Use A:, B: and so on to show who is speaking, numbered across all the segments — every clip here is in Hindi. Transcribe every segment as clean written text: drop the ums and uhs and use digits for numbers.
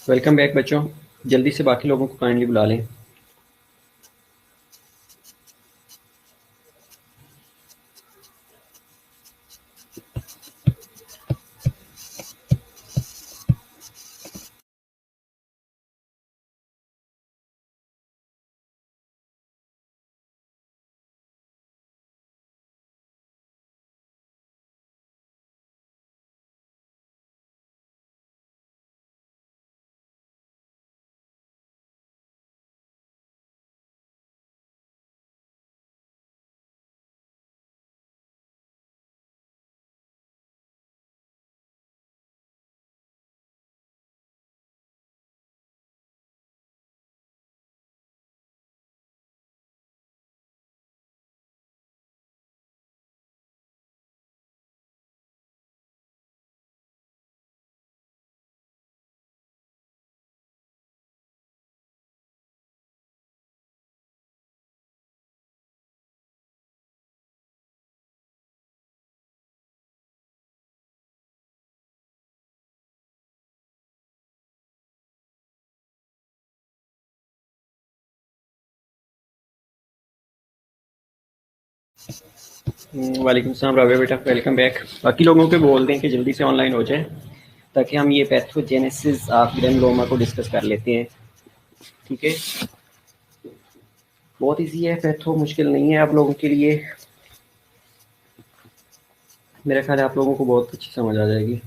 A: वेलकम बैक बच्चों। जल्दी से बाकी लोगों को काइंडली बुला लें। वालेकुम सलाम राबिया बेटा, वेलकम बैक। बाकी लोगों को बोल दें कि जल्दी से ऑनलाइन हो जाए ताकि हम ये पैथोजेनेसिस ऑफ ग्रेनुलोमा को डिस्कस कर लेते हैं। ठीक है, बहुत इजी है, पैथो मुश्किल नहीं है आप लोगों के लिए। मेरा ख्याल है आप लोगों को बहुत अच्छी समझ आ जाएगी।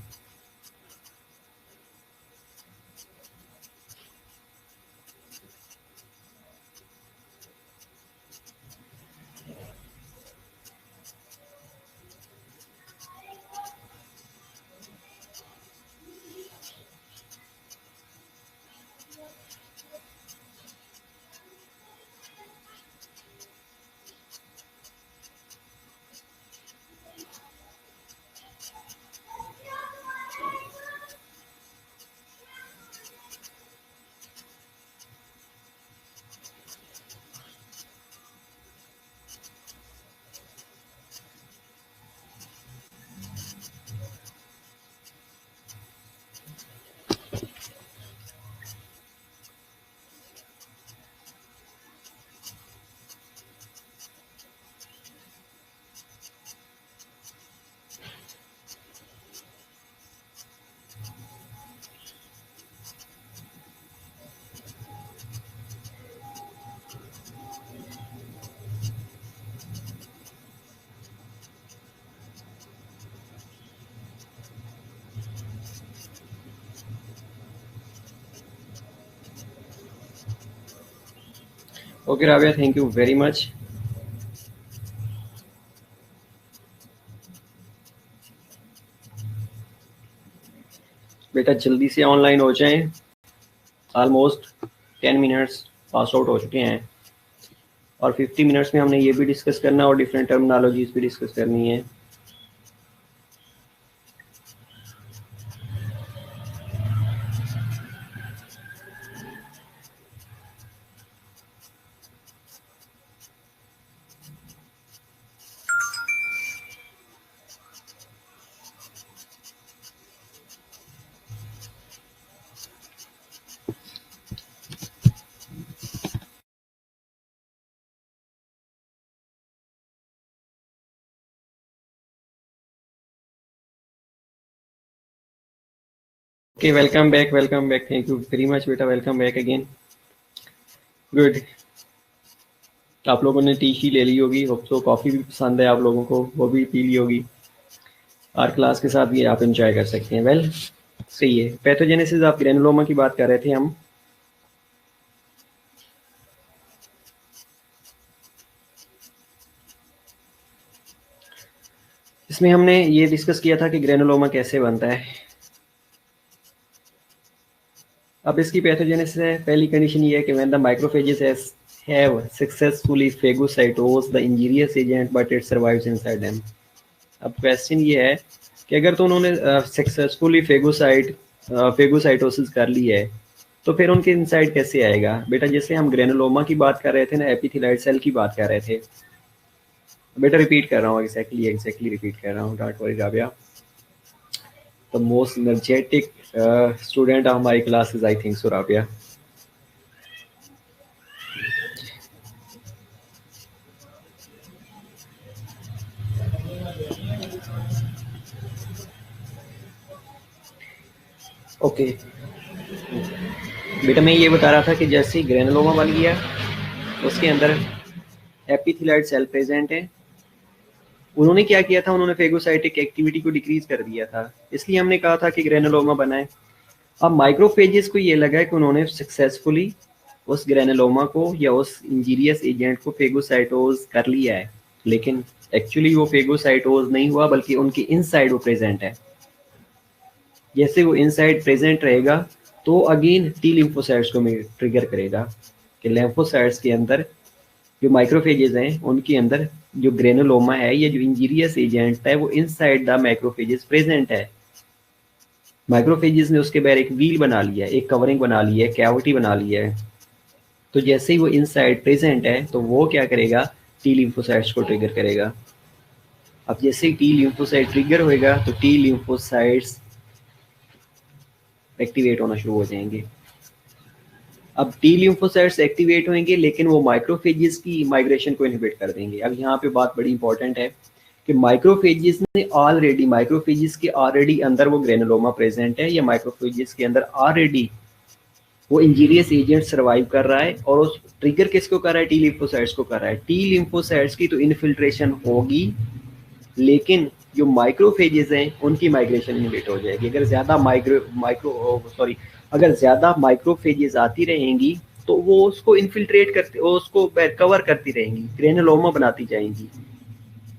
A: Okay Rabia, thank you very much. बेटा जल्दी से ऑनलाइन हो जाएं, ऑलमोस्ट 10 मिनट्स पास आउट हो चुके हैं और 50 मिनट्स में हमने ये भी डिस्कस करना और डिफरेंट टर्मिनोलॉजीज भी डिस्कस करनी है। Okay, welcome back, thank you very much बेटा, वेलकम बैक अगेन। गुड, आप लोगों ने टी शी ले ली होगी, तो कॉफ़ी भी पसंद है आप लोगों को, वो भी पी ली होगी और क्लास के साथ भी आप इंजॉय कर सकते हैं। वेल सही है। पैथोजेनेसिस ऑफ ग्रेनुलोमा की बात कर रहे थे हम। इसमें हमने ये डिस्कस किया था कि ग्रेनुलोमा कैसे बनता है। अब इसकी पैथोजेनेसिस है, पहली कंडीशन ये है कि when the microphages have successfully phagocytosed the injurious agent but it survives inside them। अब क्वेश्चन ये है कि अगर तो उन्होंने सक्सेसफुली फेगोसाइटोसिस कर ली है तो फिर उनके इनसाइड कैसे आएगा। बेटा जैसे हम ग्रेनुलोमा की बात कर रहे थे ना, एपिथेलाइड सेल की बात कर रहे थे। बेटा रिपीट कर रहा हूँ, एग्जैक्टली रिपीट कर रहा हूँ, don't worry Rabia. The most energetic student of my class is I think so Rabia. Okay बेटा, मैं ये बता रहा था कि जैसे ही ग्रेनुलोमा बन गया उसके अंदर एपिथेलियल सेल प्रेजेंट है। उन्होंने क्या किया था, उन्होंने फेगोसाइटिक एक्टिविटी को डिक्रीज कर दिया था, इसलिए हमने कहा था कि ग्रेनुलोमा बना है। अब माइक्रोफेजेस को ये लगा कि उन्होंने सक्सेसफुली उस ग्रेनुलोमा को या उस इंजीरियस एजेंट को फेगोसाइटोज कर लिया है, लेकिन एक्चुअली वो फेगोसाइटोज नहीं हुआ, बल्कि उनके इनसाइड वो प्रेजेंट है। जैसे वो इनसाइड प्रेजेंट रहेगा तो अगेन टी लिम्फोसाइट्स को ट्रिगर करेगा कि लिम्फोसाइट्स के अंदर जो माइक्रोफेजेस हैं उनके अंदर जो ग्रेनुलोमा है या जो इंजीरियस एजेंट है वो इनसाइड द माइक्रोफेजेस प्रेजेंट है। माइक्रोफेजेस ने उसके बाहर एक व्हील बना लिया है, एक कवरिंग बना ली है, कैविटी बना लिया है। तो जैसे ही वो इनसाइड प्रेजेंट है तो वो क्या करेगा, टी लिम्फोसाइट्स को ट्रिगर करेगा। अब जैसे ही टी लिम्फोसाइट ट्रिगर होएगा तो टी लिम्फोसाइट्स एक्टिवेट होना शुरू हो जाएंगे। अब टी लिम्फोसाइट्स एक्टिवेट होंगे लेकिन वो माइक्रोफेजेस की माइग्रेशन को इनहिबिट कर देंगे। अब यहाँ पे बात बड़ी इंपॉर्टेंट है कि माइक्रोफेजेस ने ऑलरेडी, माइक्रोफेजेस के ऑलरेडी अंदर वो ग्रेनुलोमा प्रेजेंट है या माइक्रोफेजेस के अंदर ऑलरेडी वो इंजीरियस एजेंट सर्वाइव कर रहा है, और उस ट्रिगर किसको कर रहा है, टी लिम्फोसाइट्स को कर रहा है। टी लिम्फोसाइट्स की तो इनफिल्ट्रेशन होगी, लेकिन जो माइक्रोफेजेस हैं उनकी माइग्रेशन इनहिबिट हो जाएगी। अगर ज्यादा अगर ज्यादा माइक्रोफेजेस आती रहेंगी तो वो उसको इन्फिल्ट्रेट करते, उसको कवर करती रहेंगी, ग्रेनुलोमा बनाती जाएंगी,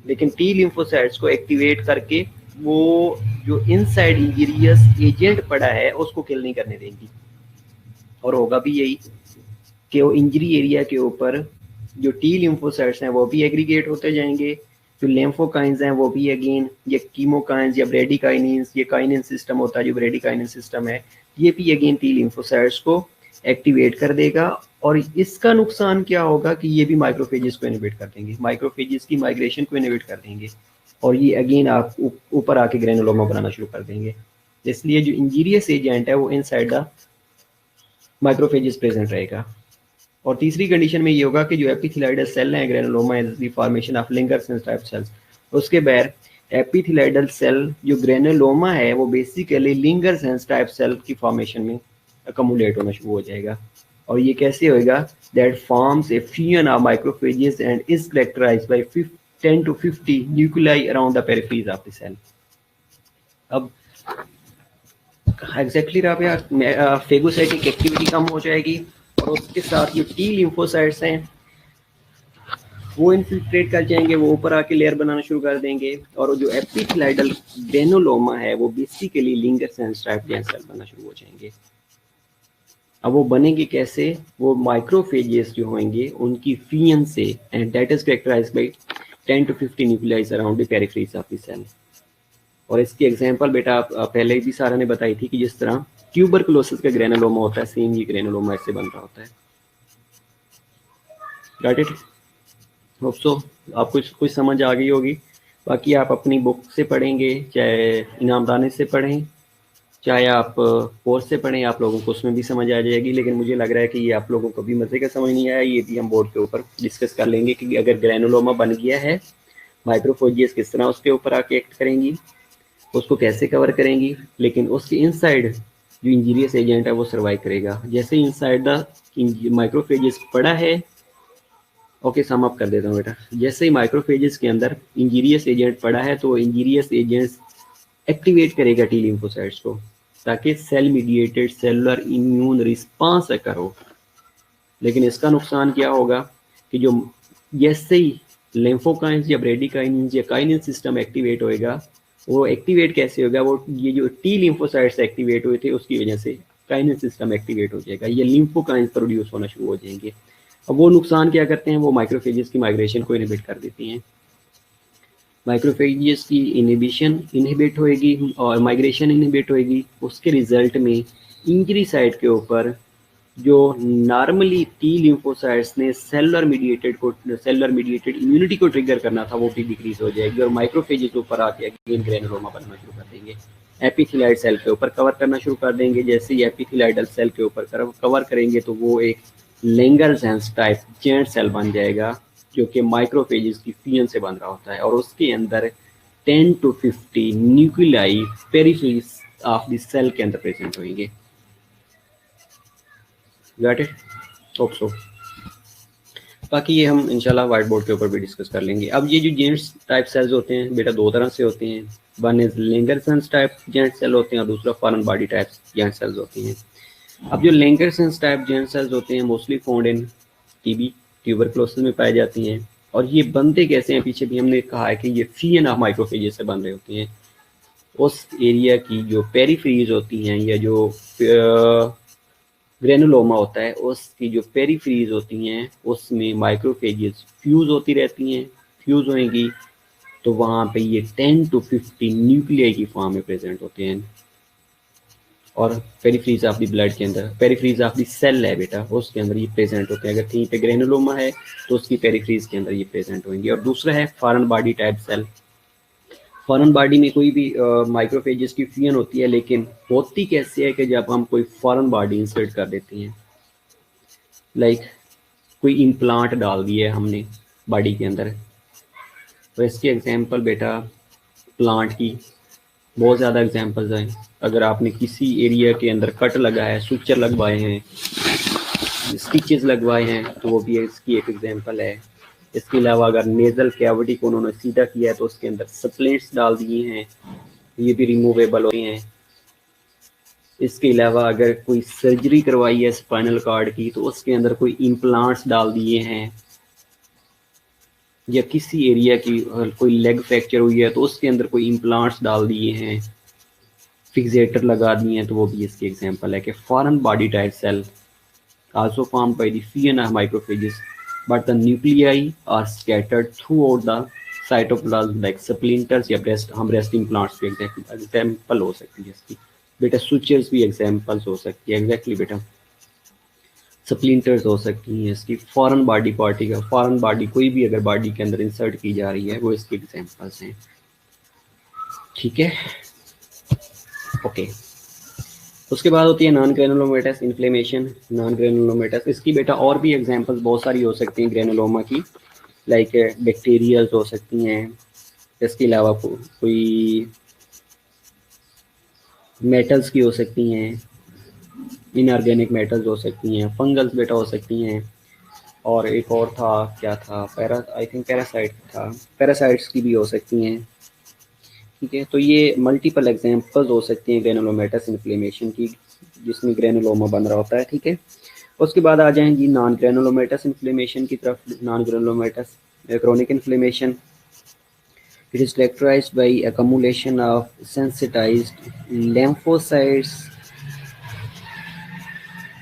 A: लेकिन टी लिम्फोसाइट्स को एक्टिवेट करके वो जो इनसाइड इंजीरियस एजेंट पड़ा है उसको किल नहीं करने देंगी। और होगा भी यही कि वो इंजरी एरिया के ऊपर जो टी लिम्फोसाइट्स हैं वो भी एग्रीगेट होते जाएंगे, जो लिम्फोकाइंस हैं वो भी अगेन ये कीमोकाइंस या ब्रेडिकाइनिन्स, ये काइनिन सिस्टम होता है जो ब्रेडिकाइनिन सिस्टम है, ये भी अगेन टी लिम्फोसाइट्स को एक्टिवेट कर देगा। और इसका नुकसान क्या होगा कि ये भी माइक्रोफेजेस को इनहिबिट कर देंगे, माइक्रोफेजेस की माइग्रेशन को इनहिबिट कर देंगे, और ये अगेन आप ऊपर आके ग्रेनुलोमा बनाना शुरू कर देंगे। इसलिए जो इंजीरियस एजेंट है वो इनसाइड द माइक्रोफेजेस प्रेजेंट रहेगा। और तीसरी कंडीशन में ये होगा कि जो एपिथेलियल सेल है, granuloma is the formation of Langerhans type cells, उसके बाद एपिथेलियल सेल जो ग्रेनुलोमा है वो बेसिकली लिंगरसेंस टाइप सेल की फॉर्मेशन में अकोमुलेट होना शुरू हो जाएगा। और ये कैसे होएगा, that forms a fusion of macrophages and is characterised by 10 to 50 nuclei around the peripheries of the cell. अब एग्जैक्टली रहा फेगोसाइटिक एक्टिविटी कम हो जाएगी, और उसके साथ ये टी लिम्फोसाइट्स हैं वो इन्फिल्ट्रेट कर जाएंगे, वो ऊपर आके लेयर बनाना शुरू कर देंगे, और जो एपिथेलियल ग्रेनुलोमा है वो बेसिकली लिंगरसेंस टाइप सेल बनना शुरू हो जाएंगे। अब वो बनेंगे कैसे, वो माइक्रोफेजेस जो होंगे उनकी फ्यूजन से, and that is characterised by 10 to 50 nuclei around the peripheries of the cell. और इसकी एग्जांपल बेटा आप पहले भी सारा ने बताई थी कि जिस तरह ट्यूबरकुलोसिस का ग्रेनुलोमा होता है, सेम ये ग्रेनुलोमा इससे बन रहा होता है। Got it? होप सो आपको कुछ समझ आ गई होगी। बाकी आप अपनी बुक से पढ़ेंगे, चाहे इनामदाने से पढ़ें, चाहे आप कोर्स से पढ़ें, आप लोगों को उसमें भी समझ आ जाएगी। लेकिन मुझे लग रहा है कि ये आप लोगों को भी मजे का समझ नहीं आया, ये भी हम बोर्ड के ऊपर डिस्कस कर लेंगे कि अगर ग्रेनुलोमा बन गया है, माइक्रोफेजेस किस तरह उसके ऊपर आके एक्ट करेंगी, उसको कैसे कवर करेंगी, लेकिन उसके इनसाइड जो इंजीरियस एजेंट है वो सर्वाइव करेगा। जैसे इनसाइड द माइक्रोफेजेस पड़ा है, ओके सम अप कर देता हूँ बेटा, जैसे ही माइक्रोफेजेस के अंदर इंजीरियस एजेंट पड़ा है तो वो इंजीरियस एजेंट्स एक्टिवेट करेगा टी लिम्फोसाइट्स को, ताकि cell mediated cellular immune response occur हो। लेकिन इसका नुकसान क्या होगा कि जो जैसे ही लिम्फोकाइंस या ब्रेडिकाइनिन्स या काइनिन सिस्टम एक्टिवेट होएगा, वो एक्टिवेट कैसे होगा, वो ये जो टी लिम्फोसाइट्स एक्टिवेट हुए थे उसकी वजह से काइनिन सिस्टम एक्टिवेट हो जाएगा, ये लिम्फोकाइंस प्रोड्यूस होना शुरू हो जाएंगे। अब वो नुकसान क्या करते हैं, वो माइक्रोफेजेस की माइग्रेशन को इनहिबिट कर देती हैं। माइक्रोफेजेस की इनहिबिट होएगी और माइग्रेशन इनहिबिट होएगी, उसके रिजल्ट में इंजरी साइट के ऊपर जो नॉर्मली टी लिम्फोसाइट्स ने सेलुलर मीडिएटेड इम्यूनिटी को ट्रिगर करना था वो भी डिक्रीज हो जाएगी, और माइक्रोफेजेस ऊपर आके अगेन ग्रेनुलोमा बनना शुरू कर देंगे। एपिथेलियल सेल के ऊपर कवर करना शुरू कर देंगे। जैसे ही एपिथेलियल सेल के ऊपर कवर करेंगे तो वो एक लैंगरहैंस टाइप जेंट सेल बन जाएगा जो कि माइक्रोफेजेस की फ्यूजन से बन रहा होता है, और उसके अंदर 10 to 50 nuclei periphery of the cell के अंदर प्रेजेंट होंगे। Got it? Hope so. बाकी ये हम इंशाल्लाह व्हाइट बोर्ड के ऊपर भी डिस्कस कर लेंगे। अब ये जो जेंट्स टाइप सेल्स होते हैं बेटा दो तरह से होते हैं, one is Langerhans type giant cell होते हैं और दूसरा foreign body type giant cells होती हैं। अब जो लैंगरहैंस टाइप जेंट सेल्स होते हैं mostly found in TB tuberculosis में पाई जाती हैं, और ये बनते कैसे हैं पीछे भी हमने कहा है कि ये फियन ऑफ माइक्रोफेजेस से बन रहे होते हैं। उस एरिया की जो पेरिफेरीज होती हैं या जो ग्रेनुलोमा होता है उसकी जो पेरिफेरीज होती हैं उसमें माइक्रोफेजेस फ्यूज होती रहती हैं। फ्यूज होंगी तो वहाँ पे ये 10 to 50 न्यूक्लियाई की फॉर्म में प्रेजेंट होते हैं, और पेरिफेरीज ऑफ द ब्लड के अंदर, पेरिफेरीज ऑफ द सेल है बेटा उसके अंदर ये प्रेजेंट होते हैं। अगर कहीं पे ग्रेनुलोमा है तो उसकी पेरिफेरीज के अंदर ये प्रेजेंट होंगे। और दूसरा है foreign body type cell. Foreign body में कोई भी माइक्रोफेजेस की फ्यूजन होती है, लेकिन होती कैसे है कि जब हम कोई फॉरेन बॉडी इंसर्ट कर देते हैं, लाइक कोई इम्प्लांट डाल दिया है हमने बॉडी के अंदर, तो इसकी एग्जांपल बेटा प्लांट की बहुत ज़्यादा एग्जांपल्स हैं। अगर आपने किसी एरिया के अंदर कट लगाया है, सुचर लगवाए हैं, स्टिचेस लगवाए हैं, तो वो भी इसकी एक एग्जांपल है। इसके अलावा अगर नेजल कैविटी को उन्होंने सीधा किया है तो उसके अंदर स्प्लिट्स डाल दिए हैं, ये भी रिमूवेबल होते हैं। इसके अलावा अगर कोई सर्जरी करवाई है स्पाइनल कार्ड की तो उसके अंदर कोई इम्प्लांट्स डाल दिए हैं, या किसी एरिया की कोई लेग फ्रैक्चर हुई है तो उसके अंदर कोई इम्प्लांट्स डाल दिए हैं, फिक्सेटर लगा दिए हैं, तो वो भी इसकी एग्जांपल है कि foreign body type cell also formed by the fusion of macrophages, but the nuclei are scattered throughout the cytoplasm like splinters या ब्रेस्ट, हम ब्रेस्ट इम्प्लांट्स भी एग्जाम्पल हो सकती है इसकी बेटा। सुचर्स भी एग्जाम्पल्स हो सकती है, एग्जैक्टली बेटा स्प्लिंटर्स हो सकती हैं इसकी। फॉरेन बॉडी पार्टी का, फॉरेन बॉडी कोई भी अगर बॉडी के अंदर इंसर्ट की जा रही है वो इसकी एग्जाम्पल्स हैं। ठीक है, ओके। उसके बाद होती है non granulomatous inflammation. Non granulomatous इसकी बेटा और भी एग्जांपल्स बहुत सारी हो सकती हैं ग्रेनुलोमा की, लाइक बैक्टीरियल्स हो सकती हैं। इसके अलावा कोई मेटल्स की हो सकती हैं, इनऑर्गेनिक मेटल्स हो सकती हैं, फंगल्स बेटा हो सकती हैं, और एक और था क्या था, आई थिंक पैरासाइट था, पैरासाइट्स की भी हो सकती हैं। ठीक है, तो ये मल्टीपल एग्जांपल्स हो सकती हैं ग्रेनुलोमेटस इन्फ्लेमेशन की जिसमें ग्रेनुलोमा बन रहा होता है। ठीक है, उसके बाद आ जाएंगी नॉन ग्रेनुलोमेटस इन्फ्लेमेशन की तरफ। Non granulomatous chronic inflammation, it is characterised by accumulation of sensitized lymphocytes,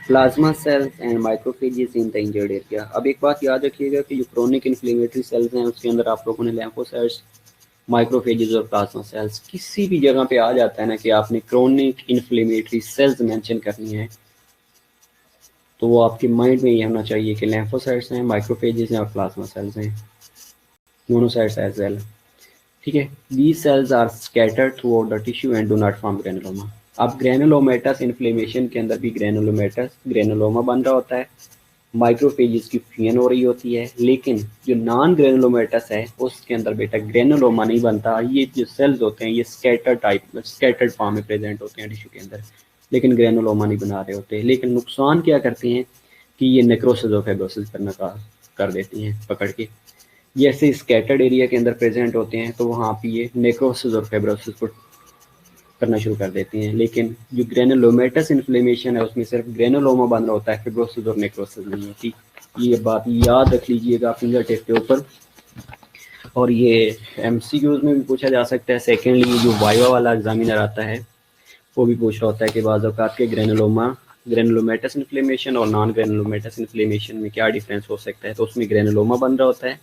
A: plasma cells and macrophages in the injured area. अब एक बात याद रखिएगा कि जो क्रोनिक इन्फ्लेमेटरी सेल्स हैं उसके अंदर आप लोगों ने lymphocytes, माइक्रोफेजेस और प्लाज्मा सेल्स, किसी भी जगह पे आ जाता है ना कि आपने क्रोनिक इन्फ्लेमेटरी सेल्स मेंशन करनी है तो वो आपके माइंड में ये होना चाहिए कि lymphocytes हैं, माइक्रोफेजेस हैं और प्लाज्मा सेल्स हैं, मोनोसाइट्स एज वेल। ठीक है, these cells are scattered throughout the tissue and do not form granuloma। अब ग्रेनुलोमेटस इन्फ्लेमेशन के अंदर भी ग्रेनुलोमा बन रहा होता है, माइक्रोफेजेस की फ्यूजन हो रही होती है, लेकिन जो नॉन ग्रेनुलोमेटस है उसके अंदर बेटा ग्रेनुलोमा नहीं बनता। ये जो सेल्स होते हैं ये स्कैटर्ड फॉर्म में प्रेजेंट होते हैं टिश्यू के अंदर, लेकिन ग्रेनुलोमा नहीं बना रहे होते। लेकिन नुकसान क्या करते हैं कि ये नेक्रोसिस और फाइब्रोसिस करना कर देती हैं पकड़ के। ये ऐसे स्कैटर्ड एरिया के अंदर प्रेजेंट होते हैं तो वहाँ पे ये नेक्रोसिस और फाइब्रोसिस को करना शुरू कर देती हैं। लेकिन जो ग्रेनुलोमेटस इन्फ्लेमेशन है उसमें सिर्फ ग्रेनुलोमा बन रहा होता है, फाइब्रोसिस और नेक्रोसिस नहीं होती। ये बात याद रख लीजिएगा फिंगर टिप के ऊपर, और ये एमसीक्यूज में भी पूछा जा सकता है। सेकेंडली जो वाइवा वाला एग्जामिनर आता है वो भी पूछ रहा होता है कि बाज़ औक़ात के ग्रेनुलोमेटस इन्फ्लेमेशन और नॉन ग्रेनुलोमेटस इन्फ्लेमेशन में क्या डिफरेंस हो सकता है, तो उसमें ग्रेनुलोमा बन रहा होता है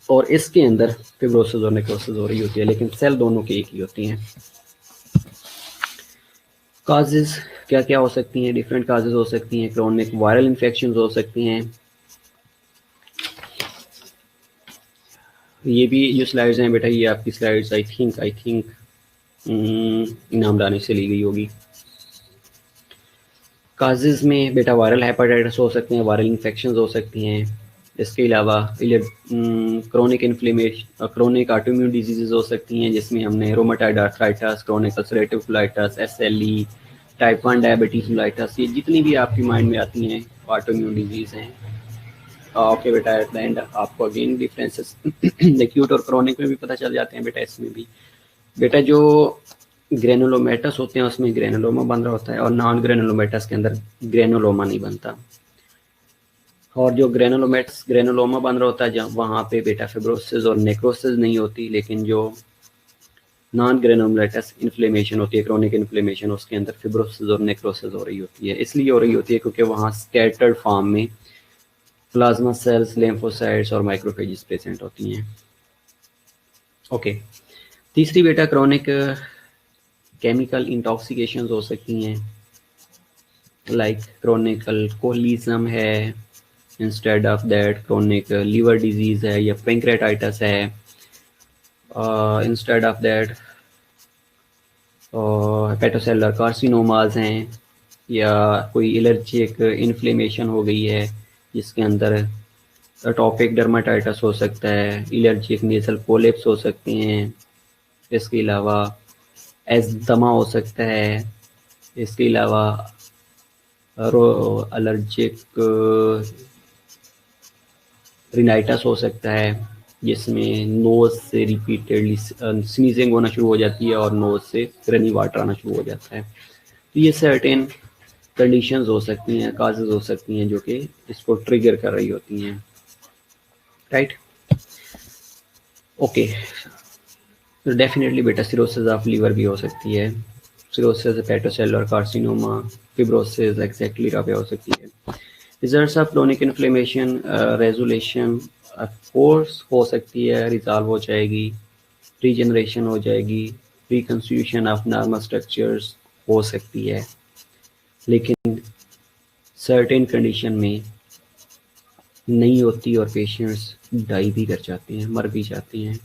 A: और इसके अंदर फाइब्रोसिस और नेक्रोसिस हो रही होती है, लेकिन सेल दोनों की एक ही होती हैं। काजेज क्या क्या हो सकती हैं, डिफरेंट काजेज हो सकती हैं। क्रोनिक वायरल इन्फेक्शंस हो सकती हैं। ये भी जो स्लाइड्स हैं बेटा ये आपकी स्लाइड्स आई थिंक इनामदानी से ली गई होगी। काजेज़ में बेटा वायरल हेपेटाइटिस हो सकते हैं, वायरल इन्फेक्शंस हो सकती हैं। इसके अलावा chronic inflammation, chronic autoimmune disease हो सकती हैं, जिसमें हमने rheumatoid arthritis, chronic ulcerative colitis, SLE, type 1 diabetes mellitus, ये जितनी भी आपकी माइंड में आती हैं ऑटोइम्यून डिजीज़ हैं। ओके बेटा, एट द एंड आपको अगेन डिफरेंसेस एक्यूट और क्रोनिक में भी पता चल जाते हैं बेटा। इसमें भी बेटा जो ग्रेनुलोमेटस होते हैं उसमें ग्रेनुलोमा बन रहा होता है, और नॉन ग्रेनुलोमेटस के अंदर ग्रेनुलोमा नहीं बनता। और जो ग्रेनुलोमा बन रहा होता है जहाँ वहाँ पे बेटा फिब्रोसिस और नेक्रोसिस नहीं होती, लेकिन जो नॉन ग्रेनुलोमेटस इन्फ्लेमेशन होती है, क्रोनिक इन्फ्लेमेशन, उसके अंदर फिब्रोसिस और नेक्रोसिस हो रही होती है। इसलिए हो रही होती है क्योंकि वहाँ स्कैटर्ड फॉर्म में प्लाज्मा सेल्स, लिम्फोसाइट्स और माइक्रोफेजेस प्रेजेंट होती हैं। ओके, तीसरी बेटा क्रोनिक केमिकल इंटॉक्सिकेशन हो सकती हैं, लाइक क्रोनिक अल्कोहलिज्म है, instead of that chronic liver disease है या पेंक्रेटाइटिस है, instead of that hepatocellular carcinomas हैं, या कोई एलर्जिक इन्फ्लेमेशन हो गई है जिसके अंदर एटोपिक डर्माटाइटिस हो सकता है, एलर्जिक नेजल पोलिप्स हो सकते हैं। इसके अलावा एस्थमा हो सकता है। इसके अलावा एलर्जिक रिनाइटस हो सकता है, जिसमें नोज से रिपीटेडली स्नीजिंग होना शुरू हो जाती है और नोज से रनी वाटर आना शुरू हो जाता है। तो ये सर्टेन कंडीशंस हो सकती हैं, काजेज हो सकती हैं जो कि इसको ट्रिगर कर रही होती हैं, राइट। ओके, तो डेफिनेटली बेटा सिरोसिस ऑफ लीवर भी हो सकती है, cirrhosis, hepatocellular carcinoma, fibrosis, exactly हो सकती है। Results of chronic inflammation, resolution course हो सकती है, रिजॉल्व हो जाएगी, रीजनरेशन हो जाएगी, रिकंस्टिट्यूशन ऑफ नॉर्मल स्ट्रक्चर्स हो सकती है, लेकिन सर्टेन कंडीशन में नहीं होती और पेशेंट्स डाई भी कर जाते हैं, मर भी जाते हैं।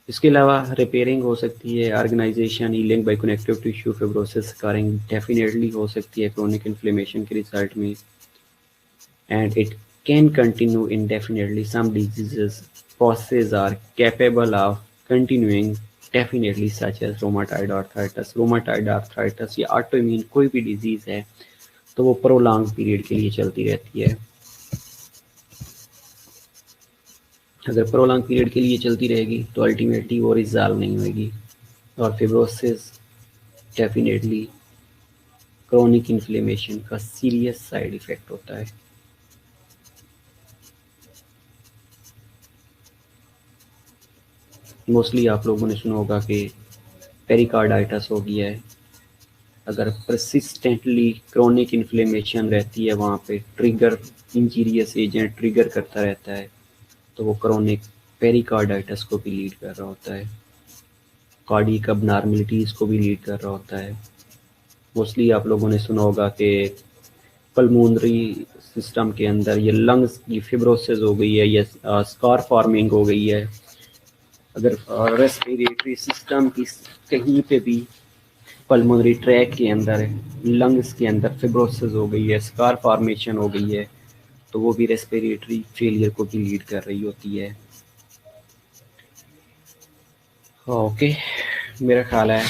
A: इसके अलावा रिपेयरिंग हो सकती है, organization, healing by connective tissue, fibrosis, scarring definitely हो सकती है क्रोनिक इन्फ्लेमेशन के रिजल्ट में, and it can continue indefinitely. Some diseases processes are capable of continuing definitely, such as rheumatoid arthritis. Rheumatoid arthritis या autoimmune कोई भी डिजीज है तो वो प्रोलॉन्ग पीरियड के लिए चलती रहती है। अगर प्रोलॉन्ग पीरियड के लिए चलती रहेगी तो अल्टीमेटली वो रिजॉल्व नहीं होगी, और फिब्रोसिस डेफिनेटली क्रोनिक इन्फ्लेमेशन का सीरियस साइड इफेक्ट होता है। मोस्टली आप लोगों ने सुना होगा कि पेरिकार्डाइटिस हो गया है। अगर परसिस्टेंटली क्रोनिक इन्फ्लेमेशन रहती है, वहाँ पे ट्रिगर इंजीरियस एजेंट ट्रिगर करता रहता है, तो वो क्रोनिक पेरिकार्डाइटिस को भी लीड कर रहा होता है, कार्डियक अबनॉर्मलिटीज़ को भी लीड कर रहा होता है। मोस्टली आप लोगों ने सुना होगा कि पल्मोनरी सिस्टम के अंदर ये लंग्स की फिब्रोसिस हो गई है या स्कार फॉर्मिंग हो गई है। अगर रेस्पिरेटरी सिस्टम की कहीं पे भी पल्मोनरी ट्रैक के अंदर, लंग्स के अंदर फिब्रोसिस हो गई है, स्कार फॉर्मेशन हो गई है, तो वो भी रेस्पिरेटरी फेलियर को भी लीड कर रही होती है। ओके, मेरा ख्याल है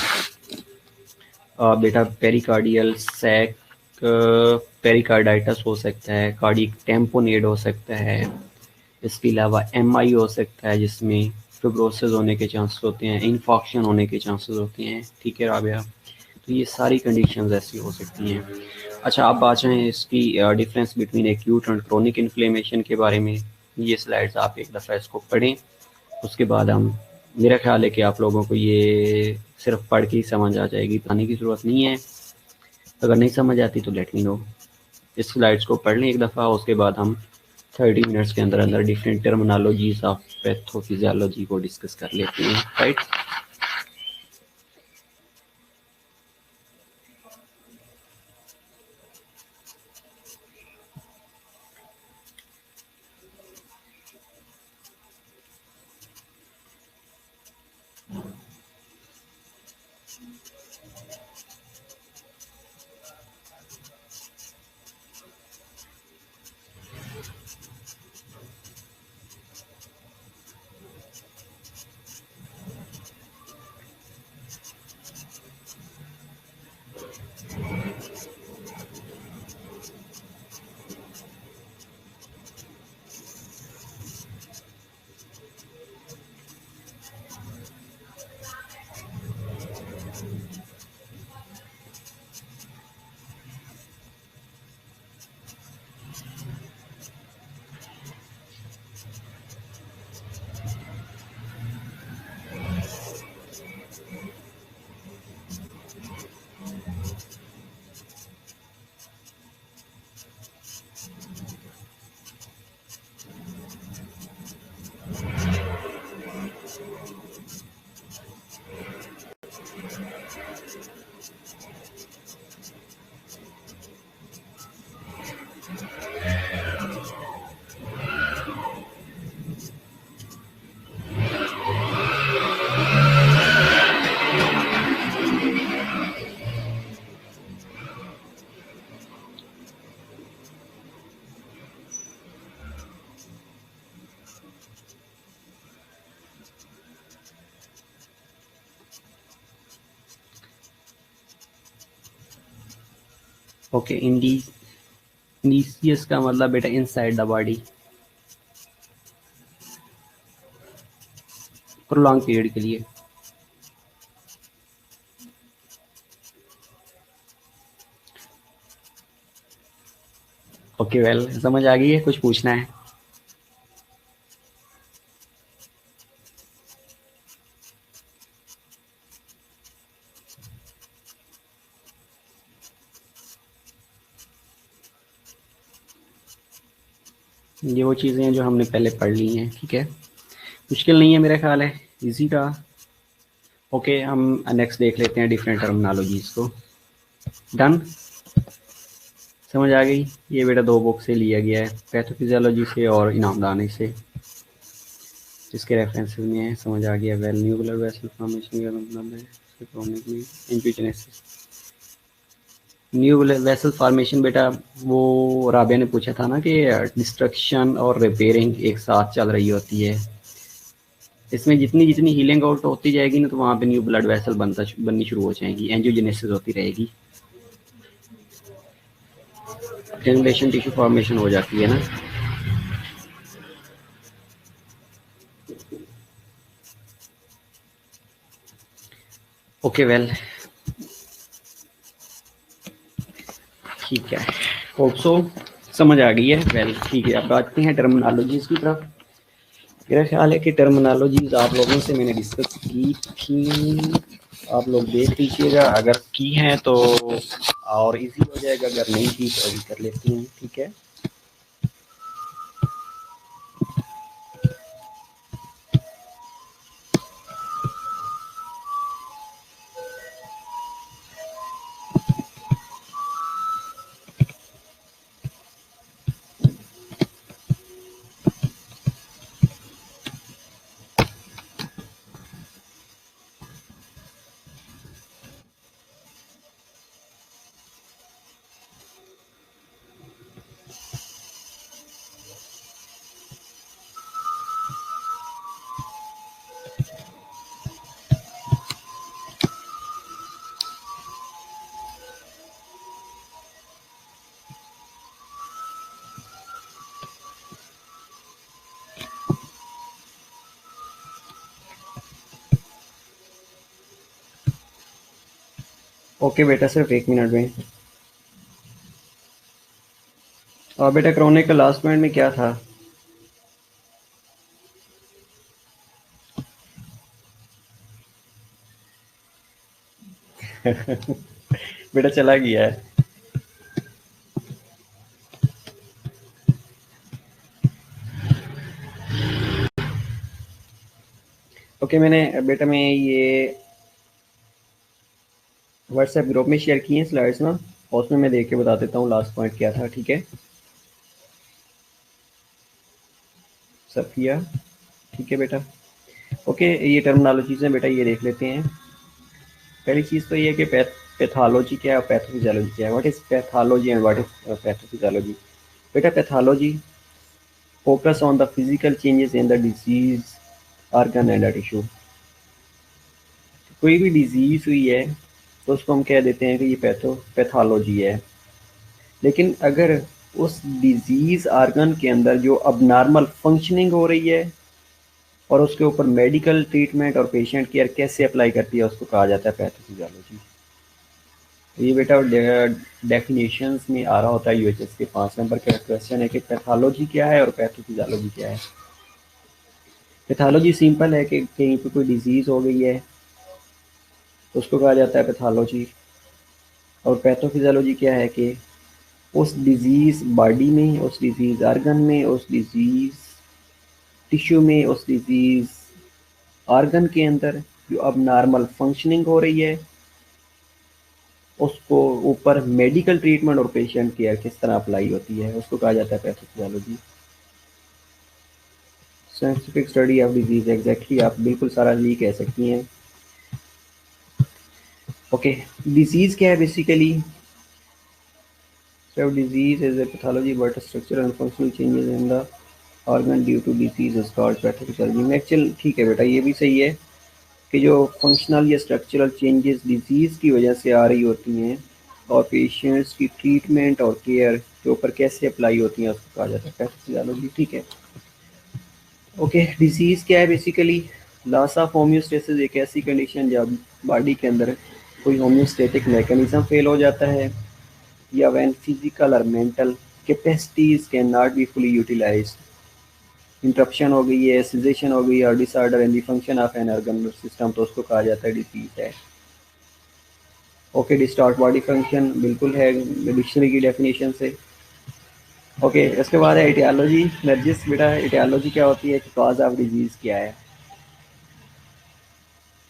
A: बेटा पेरिकार्डियल सैक, पेरिकार्डाइटिस हो सकता है, कार्डियक टेम्पोनेड हो सकता है। इसके अलावा एमआई हो सकता है जिसमें फिब्रोसिस होने के चांसेस होते हैं, इन्फॉक्शन होने के चांसेस होते हैं। ठीक है राबिया, तो ये सारी कंडीशंस ऐसी हो सकती हैं। अच्छा, आप बात चाहें इसकी difference between acute and chronic inflammation के बारे में, ये स्लाइड्स आप एक दफ़ा इसको पढ़ें, उसके बाद हम, मेरा ख्याल है कि आप लोगों को ये सिर्फ पढ़ के ही समझ आ जाएगी, बताने की ज़रूरत नहीं है। अगर नहीं समझ आती तो लेट मी नो। इस स्लाइड्स को पढ़ लें एक दफ़ा, उसके बाद हम 30 मिनट्स के अंदर अंदर डिफरेंट टर्मिनोलॉजीज ऑफ पैथोफिजियोलॉजी को डिस्कस कर लेते हैं, राइट। ओके, इंडीसियस का मतलब बेटा inside the body, prolong period के लिए। ओके वेल, समझ आ गई है, कुछ पूछना है? ये वो चीज़ें हैं जो हमने पहले पढ़ ली हैं, ठीक है, मुश्किल नहीं है मेरा ख्याल है, इजी था। ओके, हम नेक्स्ट देख लेते हैं डिफरेंट टर्मिनोलॉजीज को। डन, समझ आ गई? ये बेटा दो बुक से लिया गया है, पैथोफिजियोलॉजी से और इनामदानी से, जिसके रेफरेंसेस में है। समझ आ गया? वेल, न्यूक्लियर वेसल फॉर्मेशन का मतलब है एंजियोजेनेसिस। न्यूक्लियर वेसल फॉर्मेशन बेटा वो राबिया ने पूछा था ना कि डिस्ट्रक्शन और रिपेयरिंग एक साथ चल रही होती है, इसमें जितनी जितनी हीलिंग आउट होती जाएगी ना, तो वहाँ पे न्यू ब्लड वेसल बननी शुरू हो जाएगी, एंजियोजेनेसिस होती रहेगी, ग्रेनुलेशन टिश्यू फॉर्मेशन हो जाती है ना। ओके वेल, ठीक है, होप सो समझ आ गई है। वेल ठीक है, अब आते हैं टर्मिनोलॉजीज की तरफ। मेरा ख्याल है कि टर्मिनोलॉजीज आप लोगों से मैंने डिस्कस की थी, आप लोग देख लीजिएगा, अगर की हैं तो और इजी हो जाएगा, अगर नहीं की तो अभी कर लेते हैं, ठीक है। ओके बेटा, सिर्फ 1 मिनट में। और बेटा क्रोनिक का लास्ट पॉइंट में क्या था? बेटा चला गया है। ओके, मैंने बेटा मैं ये व्हाट्सएप ग्रुप में शेयर किए हैं स्लाइड्स ना, और उसमें मैं देख के बता देता हूँ लास्ट पॉइंट क्या था, ठीक है। सब किया? ठीक है बेटा। ओके, ये टर्मिनोलॉजीज हैं बेटा, ये देख लेते हैं। पहली चीज़ तो ये है कि पैथोलॉजी क्या है और पैथोफिजियोलॉजी क्या है। What is pathology and what is pathophysiology? बेटा pathology focus on the physical changes in the disease organ and tissue. कोई भी डिजीज हुई है तो उसको हम कह देते हैं कि ये पैथोलॉजी है। लेकिन अगर उस डिजीज ऑर्गन के अंदर जो अब नॉर्मल फंक्शनिंग हो रही है और उसके ऊपर मेडिकल ट्रीटमेंट और पेशेंट केयर कैसे अप्लाई करती है, उसको कहा जाता है पैथोफिजियोलॉजी। ये बेटा डेफिनेशंस में आ रहा होता है, यूएचएस के 5 नंबर का क्वेश्चन है कि पैथोलॉजी क्या है और पैथोफिजियोलॉजी क्या है। पैथोलॉजी सिंपल है कि कहीं पे कोई डिजीज हो गई है तो उसको कहा जाता है पैथोलॉजी। और पैथोफिजियोलॉजी क्या है कि उस डिजीज बॉडी में, उस डिजीज ऑर्गन में, उस डिजीज टिश्यू में, उस डिजीज ऑर्गन के अंदर जो अब नॉर्मल फंक्शनिंग हो रही है, उसको ऊपर मेडिकल ट्रीटमेंट और पेशेंट केयर किस तरह अप्लाई होती है, उसको कहा जाता है pathophysiology. Scientific study of disease, exactly आप बिल्कुल सारा यही कह सकती हैं। ओके, डिजीज क्या है basically? So disease is a pathology but structural and functional changes in the organ due to disease is called pathophysiology। Actual ठीक है बेटा, ये भी सही है कि जो फंक्शनल या स्ट्रक्चरल चेंजेस डिजीज की वजह से आ रही होती हैं और पेशेंट्स की ट्रीटमेंट और केयर के ऊपर कैसे अप्लाई होती हैं उसको कहा जाता है पैथोफिजियोलॉजी। ठीक है, ओके। डिजीज़ क्या है बेसिकली? लॉस ऑफ होम्योस्टेसिस एक ऐसी कंडीशन जब बॉडी के अंदर कोई होम्योस्टेटिक मैकेनिज्म फेल हो जाता है, या व्हेन फिजिकल और mental capacities can not be fully utilized. Interruption हो गई है, सिजेशन हो गई है और disorder in the function of an organ system, तो उसको कहा जाता है डिजीज है। ओके, डिस्टॉर्ट बॉडी फंक्शन बिल्कुल है डिक्शनरी की डेफिनेशन से। ओके, इसके बाद है एटियोलॉजी। नर्जिस बेटा, एटियोलॉजी क्या होती है कि कॉज ऑफ डिजीज क्या है,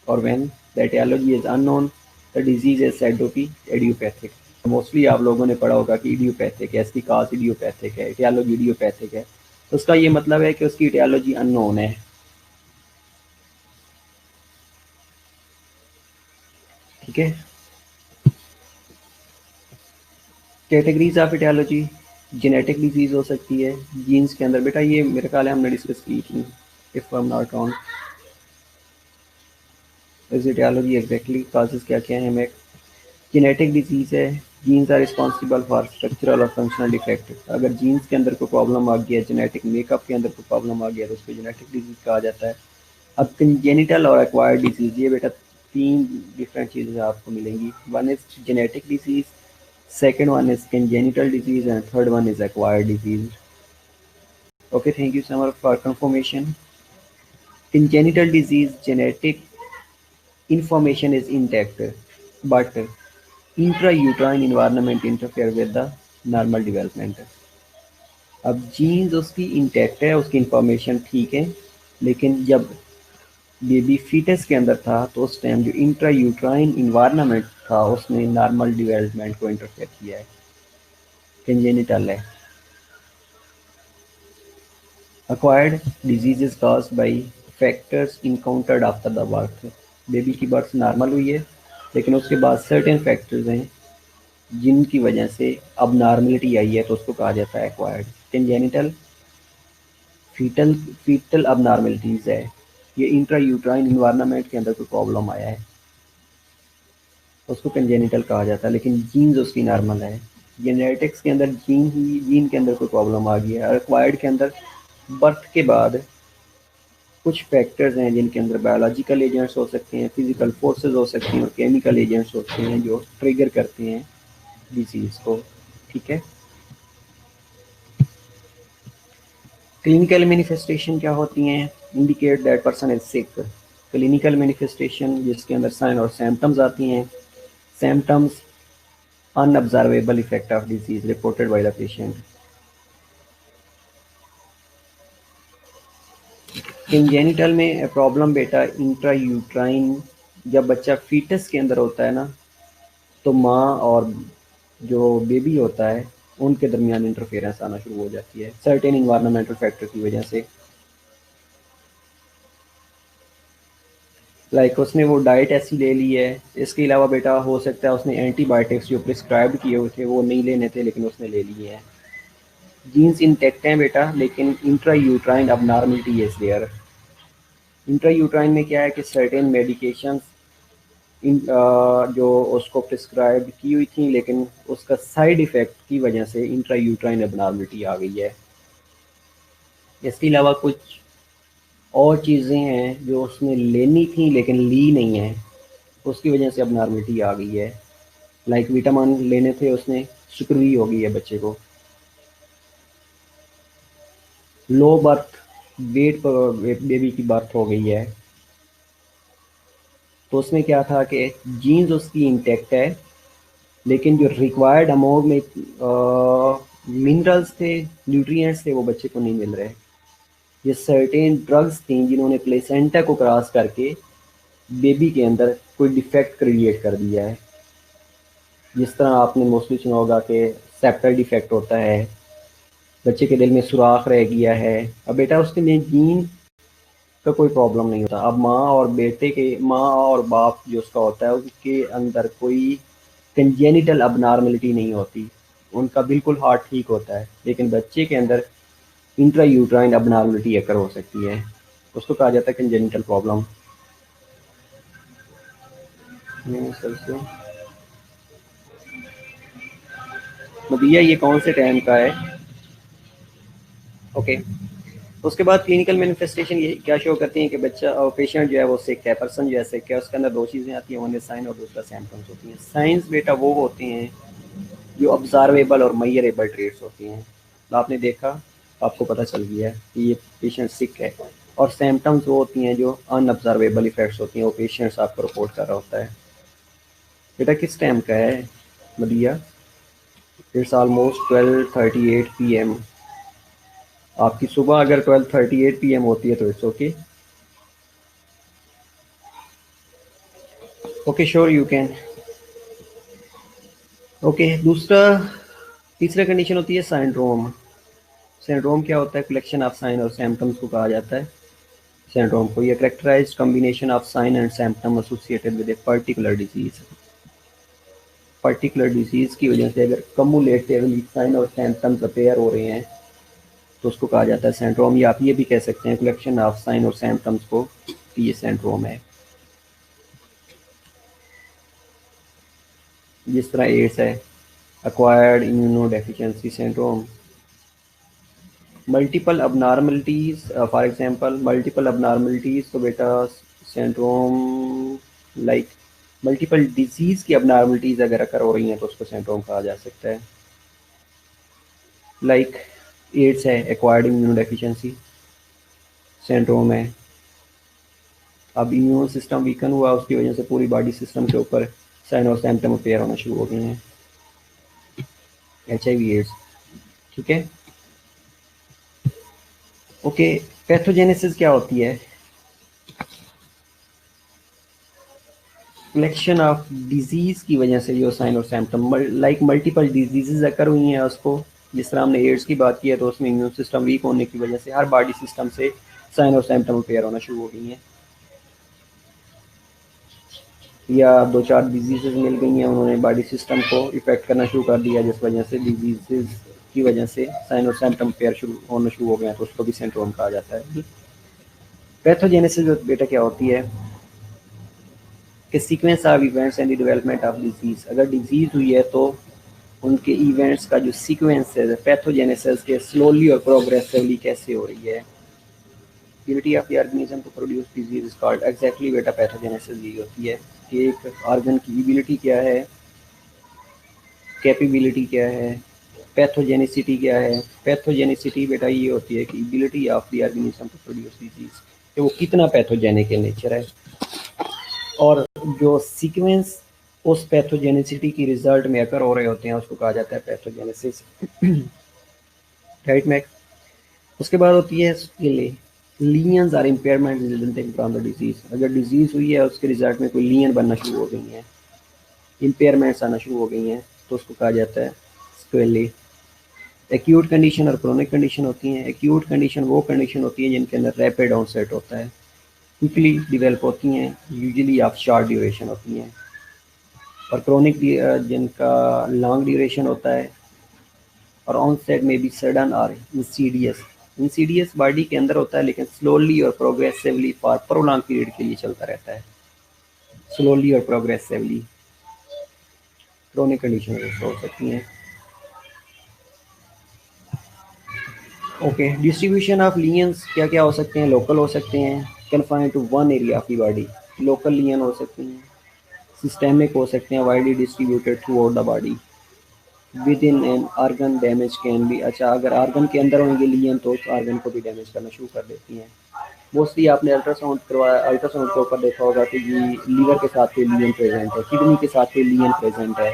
A: और when the etiology is unknown the disease is said to be idiopathic. Mostly आप लोगों ने पढ़ा होगा कि इडियोपैथिक है, इसकी कॉज इडियोपैथिक है, एटियोलॉजी इडियोपैथिक है, तो उसका ये मतलब है कि उसकी एटियोलॉजी अननोन है। ठीक है, categories of etiology. Genetic disease हो सकती है जीन्स के अंदर, बेटा ये मेरे ख्याल है हमने डिस्कस की थी, if I am not wrong. Etiology exactly causes क्या क्या है हमें। जेनेटिक डिजीज है, genes are responsible for structural और फंक्शनल डिफेक्ट। अगर जीन्स के अंदर कोई प्रॉब्लम आ गया, जेनेटिक मेकअप के अंदर कोई प्रॉब्लम आ गया, तो उसको जेनेटिक डिजीज कहा जाता है। अब कंजेनिटल और एक्वायर्ड डिजीज, ये बेटा तीन डिफरेंट चीज़ें आपको मिलेंगी। One is genetic disease, second one is congenital disease, and third one is acquired disease. Okay, thank you so much for confirmation. Congenital disease, genetic information is intact, but intrauterine environment interfere with the normal development. अब जीन्स उसकी इंटैक्ट है, उसकी इंफॉर्मेशन ठीक है, लेकिन जब बेबी फीटस के अंदर था तो उस टाइम जो इंट्रायूट्राइन इन्वायरमेंट था उसने नॉर्मल डेवलपमेंट को इंटरफेयर किया है, कंजेनिटल है। Acquired disease is caused by factors encountered after the birth. Baby की बर्थ नॉर्मल हुई है, लेकिन उसके बाद सर्टेन फैक्टर्स हैं जिनकी वजह से अब नॉर्मलिटी आई है, तो उसको कहा जाता है एक्वायर्ड। कंजेनिटल फीटल फीटल अब नॉर्मलिटीज है, ये इंट्रा यूट्राइन इन्वायरमेंट के अंदर कोई प्रॉब्लम आया है, उसको कंजेनिटल कहा जाता है, लेकिन जीन्स उसकी नॉर्मल है। जेनेटिक्स के अंदर जीन के अंदर कोई प्रॉब्लम आ गई है, और एक्वायर्ड के अंदर बर्थ के बाद कुछ फैक्टर्स हैं जिनके अंदर बायोलॉजिकल एजेंट्स हो सकते हैं, फिजिकल फोर्सेस हो सकती हैं, और केमिकल एजेंट्स होते हैं जो ट्रिगर करते हैं डिजीज को। ठीक है, क्लिनिकल मैनिफेस्टेशन क्या होती हैं? Indicate that person is sick. Clinical manifestation जिसके अंदर साइन और सिम्टम्स आती हैं। Symptoms unobservable effect of disease reported by the patient. Congenital में प्रॉब्लम बेटा इंट्रा यूट्राइन, जब बच्चा फीटस के अंदर होता है ना, तो माँ और जो बेबी होता है उनके दरमियान इंटरफेरेंस आना शुरू हो जाती है सर्टेन इन्वायरमेंटल फैक्टर की वजह से। लाइक उसने वो डाइट ऐसी ले ली है, इसके अलावा बेटा हो सकता है उसने एंटीबायोटिक्स जो प्रिस्क्राइब किए हुए थे वो नहीं लेने थे, लेकिन उसने ले लिए हैं। जीन्स इंटैक्ट हैं बेटा, लेकिन intra uterine abnormality is there. Intra uterine में क्या है कि सर्टेन मेडिकेशंस जो उसको प्रिस्क्राइब की हुई थी, लेकिन उसका साइड इफ़ेक्ट की वजह से इंट्रा यूट्राइन एबनॉर्मलिटी आ गई है। इसके अलावा कुछ और चीज़ें हैं जो उसने लेनी थी लेकिन ली नहीं है, उसकी वजह से एबनॉर्मलिटी आ गई है। लाइक विटामिन लेने थे उसने, शुक्री हो गई है बच्चे को। लो बर्थ वेट पर बेबी की बर्थ हो गई है, तो उसमें क्या था कि जीन्स उसकी इंटैक्ट है, लेकिन जो रिक्वायर्ड अमाउंट में मिनरल्स थे, न्यूट्रिएंट्स थे, वो बच्चे को नहीं मिल रहे। ये सर्टेन ड्रग्स थी जिन्होंने प्लेसेंटा को क्रॉस करके बेबी के अंदर कोई डिफेक्ट क्रिएट कर दिया है। जिस तरह आपने मोस्टली सुना होगा कि सेप्टल डिफेक्ट होता है, बच्चे के दिल में सुराख रह गया है। अब बेटा उसके लिए जीन का कोई प्रॉब्लम नहीं होता। अब माँ और बेटे के, माँ और बाप जो उसका होता है उसके अंदर कोई कंजेनिटल अबनॉर्मलिटी नहीं होती, उनका बिल्कुल हार्ट ठीक होता है, लेकिन बच्चे के अंदर इंट्रा यूट्राइन अबनॉर्मलिटी अकर हो सकती है, उसको कहा जाता है कंजेनिटल प्रॉब्लम। सर से मदिया ये कौन से टाइम का है? ओके। उसके बाद क्लिनिकल मैनिफेस्टेशन ये क्या शो करती हैं कि बच्चा और पेशेंट जो है वो सिक है, पर्सन जो है सिक है, उसके अंदर दो चीज़ें आती हैं, वन इज साइन और दूसरा सिम्टम्स होती हैं। साइंस बेटा वो होती हैं जो ऑब्जर्वेबल और मेजरेबल ट्रेट्स होती हैं। तो आपने देखा, आपको पता चल गया है कि ये पेशेंट सिक है। और सिम्टम्स वो होती हैं जो अनऑब्जर्वेबल इफेक्ट्स होती हैं, वो पेशेंट्स आपको रिपोर्ट कर रहा होता है। बेटा किस टाइम का है मदिया? It's almost 12:38 PM। आपकी सुबह अगर 12:38 PM होती है तो it's okay. Okay sure you can. Okay तीसरा कंडीशन होती है सिंड्रोम। सिंड्रोम क्या होता है? कलेक्शन ऑफ साइन और सिम्टम्स को कहा जाता है सिंड्रोम को। ये characterised combination of sine and symptom associated with a particular disease. Particular disease की वजह से अगर कम्युलेटिवली साइन और सिम्टम्स अपेयर हो रहे हैं तो उसको कहा जाता है सिंड्रोम। या आप ये भी कह सकते हैं कलेक्शन ऑफ साइन और सिम्टम्स को कि ये सिंड्रोम है। जिस तरह एड्स है, acquired immunodeficiency syndrome. Multiple abnormalities, for example multiple abnormalities, तो बेटा सिंड्रोम लाइक मल्टीपल डिजीज की abnormalities अगर अकर हो रही हैं तो उसको सिंड्रोम कहा जा सकता है। लाइक एड्स है, एक्वायर्ड इम्यूनोडेफिशिएंसी सिंड्रोम है। अब इम्यून सिस्टम वीकन हुआ, उसकी वजह से पूरी बॉडी सिस्टम के ऊपर साइन और सिम्टम अपेयर होना शुरू हो गए हैं। HIV एड्स, ठीक है। ओके, पैथोजेनेसिस क्या होती है? कलेक्शन ऑफ डिजीज की वजह से जो साइन और सिम्टम लाइक मल्टीपल डिजीजेज अकर हुई हैं उसको। जिस तरह हमने एड्स की बात की है तो उसमें इम्यून सिस्टम वीक होने की वजह से हर बॉडी सिस्टम से साइन और सिम्टम अपेयर होना शुरू हो गई हैं। या दो चार डिजीजेज मिल गई हैं, उन्होंने बॉडी सिस्टम को इफेक्ट करना शुरू कर दिया, जिस वजह से डिजीजेज की वजह से साइन और सिम्टम अपेयर होना शुरू हो गए हैं, तो उसको भी सिंड्रोम कहा जाता है। पैथोजेनेसिस बेटा क्या होती है कि sequence of events and the development of disease. अगर डिजीज हुई है तो उनके इवेंट्स का जो सीक्वेंस है पैथोजेनेसिस के स्लोली और प्रोग्रेसिवली कैसे हो रही है। Ability of the organism to produce disease is called. Exactly बेटा पैथोजेनेसिस यही होती है कि एक ऑर्गन की एबिलिटी क्या है, कैपेबिलिटी क्या है, पैथोजेनिसिटी क्या है। पैथोजेनिसिटी बेटा ये होती है कि ability of the organism to produce disease, कि वो कितना पैथोजेनिक इन नेचर है। और जो सीक्वेंस उस पैथोजेनिसिटी की रिजल्ट में अकर हो रहे होते हैं उसको कहा जाता है पैथोजेनेसिस। Right Mac. उसके बाद होती है लीनियंस are impairment resulting from the disease. अगर डिजीज हुई है उसके रिजल्ट में कोई लीनियन बनना शुरू हो गई हैं, इम्पेयरमेंट्स आना शुरू हो गई हैं, तो उसको कहा जाता है स्क्वेली। एक्यूट कंडीशन और क्रोनिक कंडीशन होती हैं। एक्यूट कंडीशन वो कंडीशन होती है जिनके अंदर रैपिड ऑनसेट होता है, क्विकली डिवेल्प होती हैं, यूजुअली ऑफ शॉर्ट ड्यूरेशन होती हैं। और क्रोनिक जिनका लॉन्ग ड्यूरेशन होता है और ऑनसेट में भी सडन और इंसीडियस। इंसीडियस बॉडी के अंदर होता है लेकिन स्लोली और प्रोग्रेसिवली फॉर प्रोलॉन्ग पीरियड के लिए चलता रहता है। स्लोली और प्रोग्रेसिवली क्रोनिक कंडीशन हो सकती हैं। ओके, डिस्ट्रीब्यूशन ऑफ लीनियंस क्या क्या हो सकते हैं? लोकल हो सकते हैं, confined to one area of the body, local लीनियन हो सकती हैं। सिस्टेमिक हो सकते हैं, widely distributed throughout the body. Within an organ damage can be. अच्छा, अगर आर्गन के अंदर होंगे लीनियन तो उस आर्गन को भी डैमेज करना शुरू कर देती हैं। मोस्टली आपने अल्ट्रासाउंड करवाया, अल्ट्रासाउंड के ऊपर देखा होगा कि ये लीवर के साथ कोई लीनियन प्रेजेंट है, किडनी के साथ कोई लीनियन प्रेजेंट है,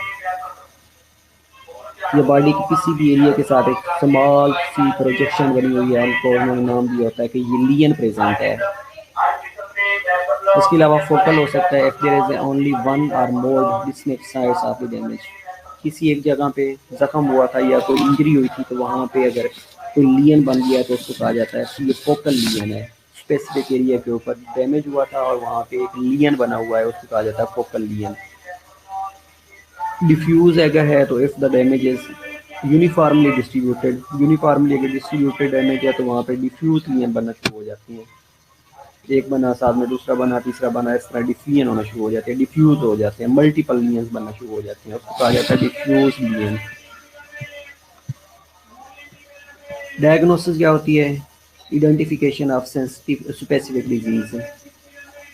A: या बॉडी की किसी भी एरिया के साथ एक स्मॉल सी प्रोजेक्शन बनी हुई है, उनको उन्होंने नाम दिया होता है कि ये लीनियन प्रेजेंट है। इसके अलावा फोकल हो सकता है, if there is only one और more distinct sites of the damage. किसी एक जगह पे जख्म हुआ था या कोई इंजरी हुई थी तो वहाँ पे अगर कोई लीनियन बन गया तो उसको कहा जाता है कि ये फोकल लीनियन है। स्पेसिफिक एरिया के ऊपर डैमेज हुआ था और वहाँ पे एक लीनियन बना हुआ है, उसको कहा जाता है फोकल लीनियन। डिफ्यूज अगर है तो if the damage is uniformly distributed, uniformly अगर डिस्ट्रीब्यूटेड डैमेज है तो वहाँ पे डिफ्यूज लीनियन बनना शुरू हो जाती हैं। एक बना, साथ में दूसरा बना, तीसरा बना, इस तरह डिफ्यूजन होना शुरू हो जाते हैं, डिफ्यूज हो जाते हैं, मल्टीपल लीनियंस बनना शुरू हो जाते हैं, उसको कहा जाता है डिफ्यूज लीनियन। डायग्नोसिस क्या होती है? Identification of sensitive specific disease.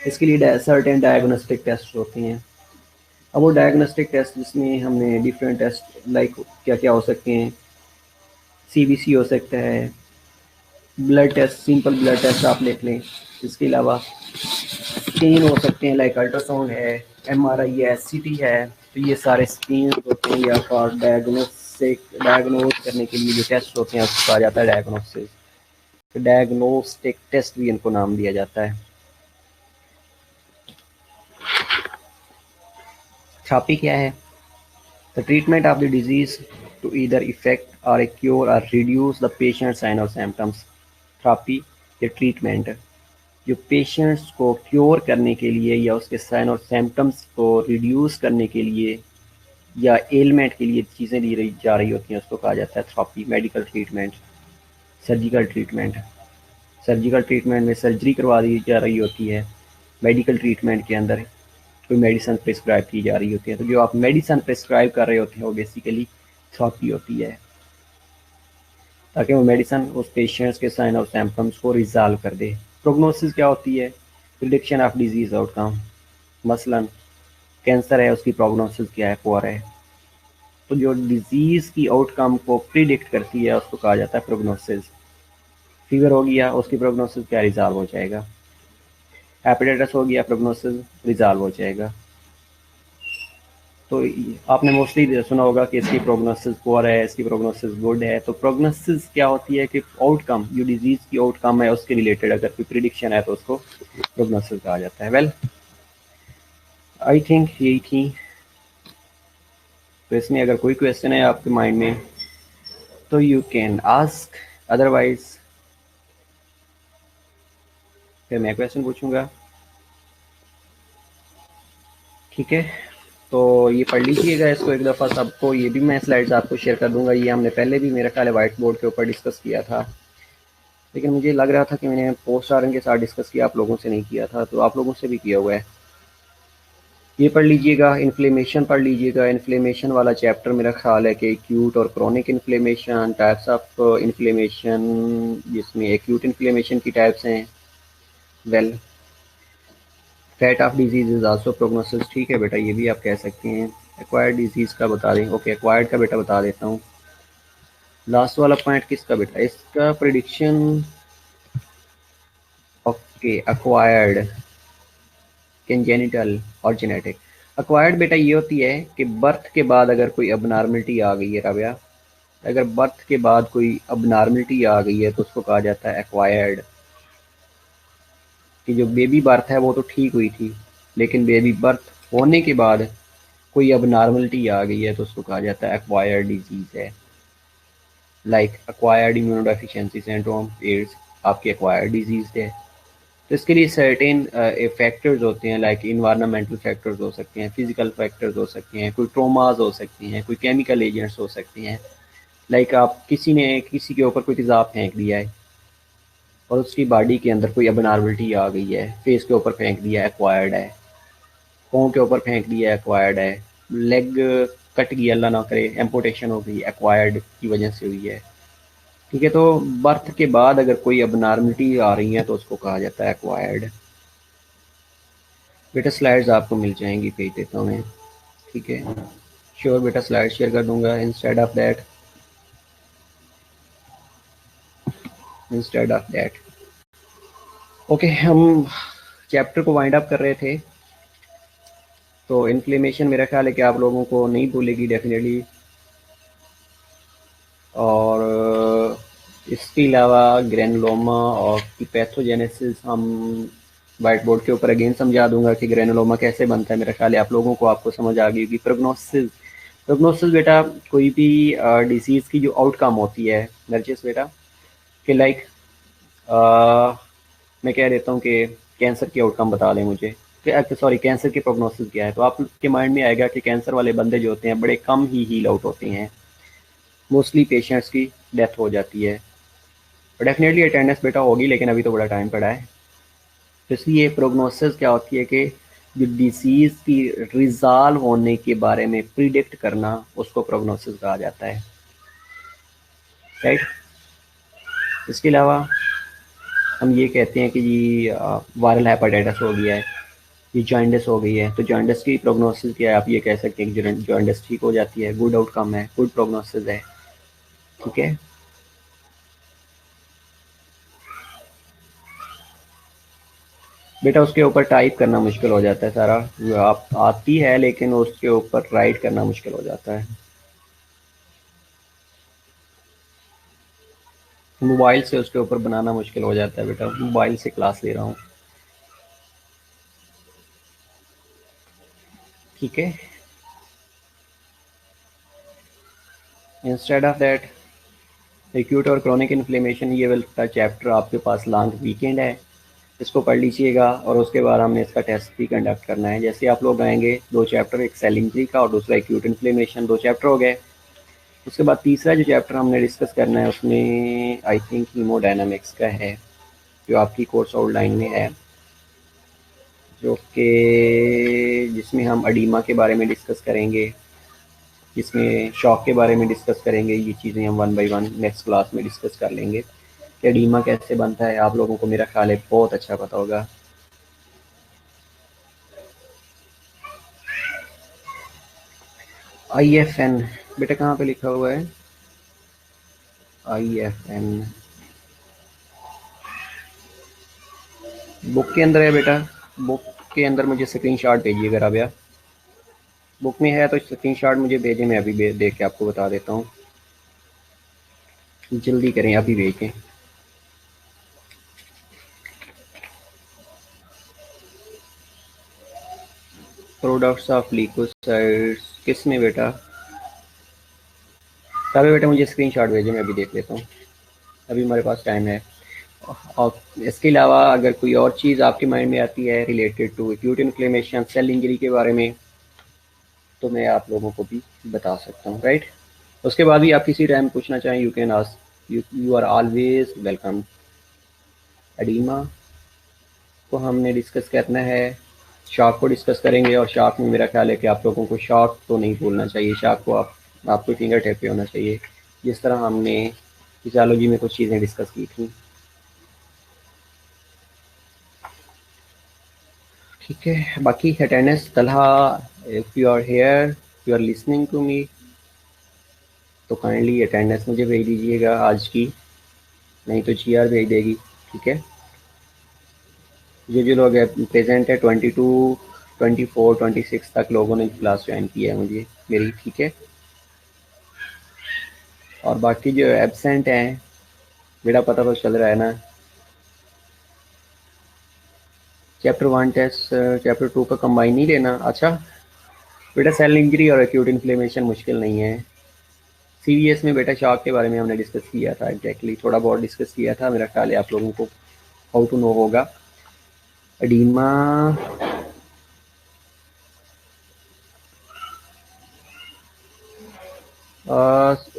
A: इसके लिए सर्टेन डायग्नोस्टिक टेस्ट होते हैं। अब वो डायग्नोस्टिक टेस्ट जिसमें हमने डिफरेंट टेस्ट लाइक क्या क्या हो सकते हैं, सीबीसी हो सकता है, blood test, simple blood test आप लिख लें। इसके अलावा स्कैन हो सकते हैं लाइक अल्ट्रासाउंड है, एमआरआई है, सीटी है। तो ये सारे स्कैन होते हैं या फॉर डायग्नोज करने के लिए जो टेस्ट होते हैं उसको कहा जाता है डायग्नोसिस। तो डायग्नोस्टिक टेस्ट भी इनको नाम दिया जाता है। थेरेपी क्या है? The treatment of the disease to either effect और ए क्योर और रिड्यूस द पेशेंट साइन और सिम्टम्स। थेरेपी या ट्रीटमेंट जो पेशेंट्स को क्योर करने के लिए या उसके साइन और सिम्टम्स को रिड्यूस करने के लिए या एलिमेंट के लिए चीज़ें दी रही जा रही होती हैं उसको कहा जाता है therapy. Medical treatment, surgical treatment, surgical treatment में सर्जरी करवा दी जा रही होती है। मेडिकल ट्रीटमेंट के अंदर कोई मेडिसिन प्रिस्क्राइब की जा रही होती है, तो जो आप मेडिसिन प्रिस्क्राइब कर रहे होते हैं वो बेसिकली थेरेपी होती है, ताकि वो मेडिसिन उस पेशेंट्स के साइन और सिम्टम्स को रिजॉल्व कर दे। प्रोग्नोसिस क्या होती है? Prediction of disease outcome. मसलन कैंसर है, उसकी प्रोग्नोसिस क्या है? पुअर है। तो जो डिजीज की आउटकम को प्रिडिक्ट करती है उसको कहा जाता है प्रोग्नोसिस। फीवर हो गया, उसकी प्रोग्नोसिस क्या? रिजॉल्व हो जाएगा। हेपेटाइटिस हो गया, प्रोग्नोसिस रिजॉल्व हो जाएगा। तो आपने मोस्टली सुना होगा कि इसकी प्रोग्नोसिस पुअर है, इसकी प्रोग्नोसिस गुड है। तो प्रोग्नोसिस क्या होती है कि आउटकम, जो डिजीज की आउटकम है उसके रिलेटेड अगर कोई प्रिडिक्शन है तो उसको प्रोग्नोसिस कहा जाता है। वेल आई थिंक यही थी। तो इसमें अगर कोई क्वेश्चन है आपके माइंड में तो यू कैन आस्क, अदरवाइज फिर मैं क्वेश्चन पूछूंगा। ठीक है, तो ये पढ़ लीजिएगा इसको एक दफ़ा सबको। ये भी मैं स्लाइड्स आपको शेयर कर दूंगा। ये हमने पहले भी मेरे ख्याल है वाइट बोर्ड के ऊपर डिस्कस किया था, लेकिन मुझे लग रहा था कि मैंने पोस्ट आरन के साथ डिस्कस किया, आप लोगों से नहीं किया था, तो आप लोगों से भी किया हुआ है। ये पढ़ लीजिएगा, इन्फ्लेमेशन पढ़ लीजिएगा। इन्फ्लेमेशन वाला चैप्टर मेरा ख्याल है कि एक्यूट और chronic inflammation, types of inflammation, जिसमें एक्यूट इन्फ्लेमेशन की टाइप्स हैं। Well fat of disease is also prognosis. ठीक है बेटा, ये भी आप कह सकते हैं। एक्वायर्ड डिजीज का बता दें। ओके, एक्वायर्ड का बेटा बता देता हूँ। लास्ट वाला पॉइंट किसका बेटा? इसका प्रिडिक्शन। ओके, एक्वायर्ड, कंजेनिटल और जेनेटिक। एक्वायर्ड बेटा ये होती है कि बर्थ के बाद अगर कोई अबनॉर्मलिटी आ गई है राबिया, अगर बर्थ के बाद कोई अबनॉर्मलिटी आ गई है तो उसको कहा जाता है एक्वायर्ड। कि जो बेबी बर्थ है वो तो ठीक हुई थी, लेकिन बेबी बर्थ होने के बाद कोई अबनॉर्मलिटी आ गई है तो उसको कहा जाता है एक्वायर्ड डिजीज है। Like acquired immunodeficiency syndrome, AIDS आपकी एक्वायर्ड डिजीज है। तो इसके लिए सर्टेन फैक्टर्स होते हैं, लाइक इन्वायरमेंटल फैक्टर्स हो सकते हैं, फिजिकल फैक्टर्स हो सकते हैं, कोई ट्रोमाज हो सकती हैं, कोई केमिकल एजेंट्स हो सकते हैं। लाइक आप किसी ने किसी के ऊपर कोई तेज़ाब फेंक दिया है और उसकी बॉडी के अंदर कोई अबनॉर्मलिटी आ गई है, फेस के ऊपर फेंक दिया, एक्वायर्ड है। पाँव के ऊपर फेंक दिया, एक्वायर्ड है। लेग कट गई, अल्लाह ना करे एम्पुटेशन हो गई, एक्वायर्ड की वजह से हुई है। ठीक है, तो बर्थ के बाद अगर कोई अबनॉर्मलिटी आ रही है तो उसको कहा जाता है एक्वायर्ड। बेटा स्लाइड्स आपको मिल जाएंगी, भेज देता हूँ मैं। ठीक है, श्योर बेटा, स्लाइड शेयर कर दूंगा। इंस्टेड ऑफ दैट ओके, हम चैप्टर को वाइंड अप कर रहे थे। तो इन्फ्लेमेशन मेरा ख्याल है कि आप लोगों को नहीं भूलेगी डेफिनेटली। और इसके अलावा ग्रेनुलोमा और की पैथोजेनेसिस हम वाइट बोर्ड के ऊपर अगेन समझा दूंगा कि ग्रेनुलोमा कैसे बनता है। मेरा ख्याल है आप लोगों को आपको समझ आ गई होगी। प्रोग्नोसिस, प्रोग्नोसिस बेटा कोई भी डिसीज़ की जो आउटकम होती है नर्जिस बेटा, कि लाइक मैं कह देता हूँ कि कैंसर की आउटकम बता दें मुझे, सॉरी कैंसर की प्रोग्नोसिस क्या है, तो आपके माइंड में आएगा कि कैंसर वाले बंदे जो होते हैं बड़े कम ही हील आउट होते हैं, मोस्टली पेशेंट्स की डेथ हो जाती है। डेफिनेटली अटेंडेंस बेटा होगी, लेकिन अभी तो बड़ा टाइम पड़ा है। तो इसलिए प्रोग्नोसिस क्या होती है कि जो डिसीज़ की रिजॉल्व होने के बारे में प्रिडिक्ट करना, उसको प्रोग्नोसिस कहा जाता है। राइट, इसके अलावा हम ये कहते हैं कि जी वायरल हेपेटाइटिस हो गया है, ये जॉन्डिस हो गई है, तो जॉन्डिस की प्रोग्नोसिस क्या है? आप ये कह सकते हैं कि जॉन्डिस ठीक हो जाती है, गुड आउटकम है, गुड प्रोग्नोसिस है। ठीक है, बेटा उसके ऊपर टाइप करना मुश्किल हो जाता है सारा, आप आती है लेकिन उसके ऊपर राइट करना मुश्किल हो जाता है। मोबाइल से उसके ऊपर बनाना मुश्किल हो जाता है बेटा, मोबाइल से क्लास ले रहा हूँ। ठीक है, इंस्टेड ऑफ दैट एक्यूट और क्रॉनिक इन्फ्लेमेशन, ये वाला चैप्टर आपके पास लॉन्ग वीकेंड है, इसको पढ़ लीजिएगा और उसके बाद हमने इसका टेस्ट भी कंडक्ट करना है। जैसे आप लोग आएंगे 2 चैप्टर, एक सेल इंजरी का और दूसरा एक्यूट इन्फ्लेमेशन, 2 चैप्टर हो गए। उसके बाद तीसरा जो चैप्टर हमने डिस्कस करना है उसमें आई थिंक हीमोडायनामिक्स का है, जो आपकी कोर्स आउटलाइन में है, जो कि जिसमें हम अडीमा के बारे में डिस्कस करेंगे, जिसमें शॉक के बारे में डिस्कस करेंगे। ये चीज़ें हम one by one next class में डिस्कस कर लेंगे कि अडीमा कैसे बनता है। आप लोगों को मेरा ख्याल है बहुत अच्छा पता होगा। IFN बेटा कहाँ पे लिखा हुआ है? IFN बुक के अंदर है बेटा, बुक के अंदर मुझे स्क्रीनशॉट भेजिएगा राबिया, बुक में है तो स्क्रीनशॉट मुझे भेजें, मैं अभी देख के आपको बता देता हूँ। जल्दी करें, अभी भेजें। प्रोडक्ट्स ऑफ लिकोसाइड्स किस में बेटा? राबिया बेटा मुझे स्क्रीनशॉट भेजें, मैं अभी देख लेता हूँ, अभी हमारे पास टाइम है। और इसके अलावा अगर कोई और चीज़ आपके माइंड में आती है related to acute inflammation, cell injury के बारे में, तो मैं आप लोगों को भी बता सकता हूँ, राइट। उसके बाद भी आप किसी टाइम पूछना चाहें, you can ask, you are always welcome. Oedema को हमने डिस्कस करना है, शॉक को डिस्कस करेंगे, और शॉक में मेरा ख्याल है कि आप लोगों को शॉक तो नहीं भूलना चाहिए, शॉक को आपको फिंगर टिप पे होना चाहिए, जिस तरह हमने फिजियोलॉजी में कुछ चीज़ें डिस्कस की थी। ठीक है, बाकी attendance Talha, if you are here, you are listening to me, तो काइंडली अटेंडेंस मुझे भेज दीजिएगा आज की, नहीं तो GR भेज देगी। ठीक है, ये जो लोग प्रेजेंट है 22, 24, 26 तक लोगों ने क्लास ज्वाइन की है मुझे मेरी। ठीक है, और बाकी जो एबसेंट हैं बेटा पता तो चल रहा है ना, चैप्टर 1 टेस्ट, चैप्टर 2 का कंबाइन नहीं लेना। अच्छा बेटा, सेल इंजरी और एक्यूट इन्फ्लेमेशन मुश्किल नहीं है। CVS में बेटा शॉक के बारे में हमने डिस्कस किया था, एग्जैक्टली थोड़ा बहुत डिस्कस किया था, मेरा ख्याल है आप लोगों को हाउ टू नो होगा। एडीमा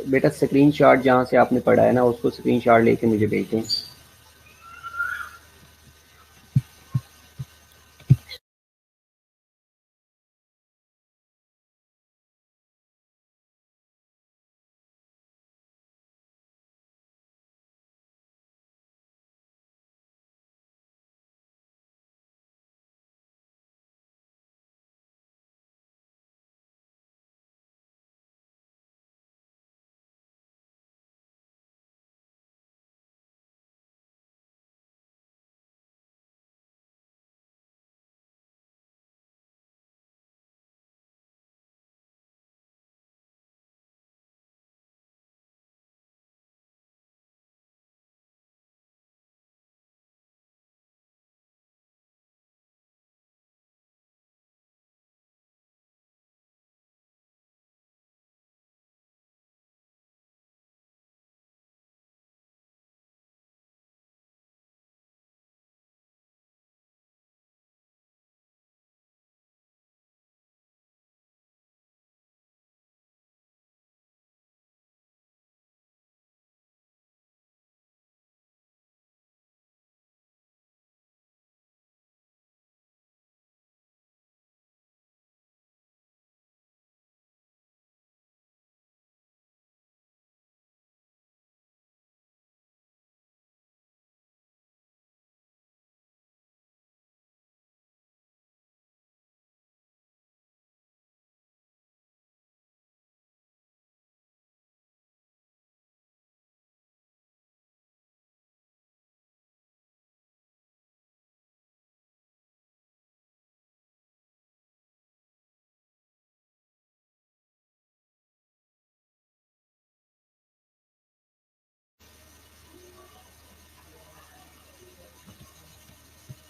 A: बेटा स्क्रीनशॉट जहाँ से आपने पढ़ा है ना, उसको स्क्रीनशॉट लेके मुझे भेज दें।